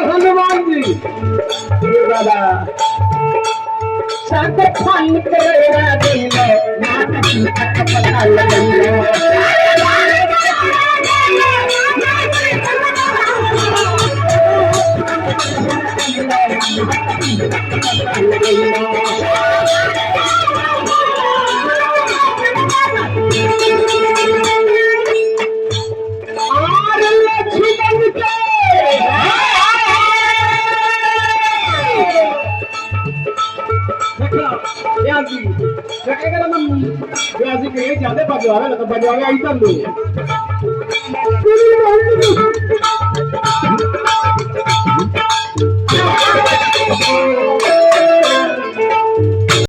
हनुमान जी दादा साथ खान तेरा दिल नानी पता लगा ज्यादा बजवा तो बजवा आई तंदू